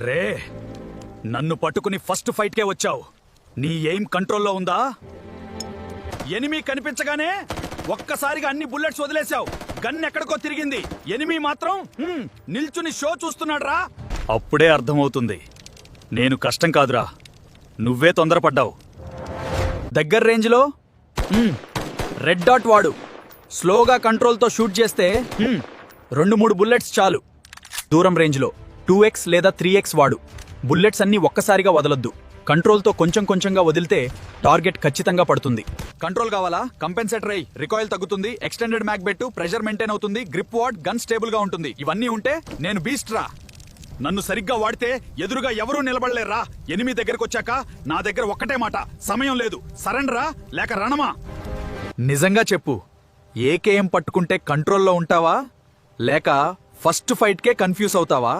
రే, నన్ను పట్టుకుని ఫస్ట్ ఫైట్కే వచ్చావు. నీ ఎయిమ్ కంట్రోల్లో ఉందా? ఎనిమీ కనిపించగానే ఒక్కసారిగా అన్ని బుల్లెట్స్ వదిలేశావు. గన్ ఎక్కడికో తిరిగింది. ఎనిమీ మాత్రం నిల్చుని షో చూస్తున్నాడ్రా. అప్పుడే అర్థమవుతుంది నేను కష్టం కాదురా, నువ్వే తొందరపడ్డావు. దగ్గర రేంజ్లో రెడ్ డాట్ వాడు. స్లోగా కంట్రోల్తో షూట్ చేస్తే 2-3 బుల్లెట్స్ చాలు. దూరం రేంజ్లో 2x లేదా 3x వాడు. బుల్లెట్స్ అన్నీ ఒక్కసారిగా వదలొద్దు. కంట్రోల్తో కొంచెం కొంచెంగా వదిలితే టార్గెట్ ఖచ్చితంగా పడుతుంది. కంట్రోల్ కావాలా? కంపెన్సేటర్ అయ్యి రికాయిల్ తగ్గుతుంది, ఎక్స్టెండెడ్ మ్యాగ్ బెట్టు, ప్రెషర్ మెయింటైన్ అవుతుంది, గ్రిప్ వాడ్, గన్ స్టేబుల్ గా ఉంటుంది. ఇవన్నీ ఉంటే నేను బీస్ట్ రా. నన్ను సరిగ్గా వాడితే ఎదురుగా ఎవరూ నిలబడలేరా. ఎనిమి దగ్గరకు వచ్చాక నా దగ్గర ఒక్కటే మాట, సమయం లేదు. సరెండరా లేక రణమా? నిజంగా చెప్పు, ఏకేఎం పట్టుకుంటే కంట్రోల్లో ఉంటావా లేక ఫస్ట్ ఫైట్కే కన్ఫ్యూజ్ అవుతావా?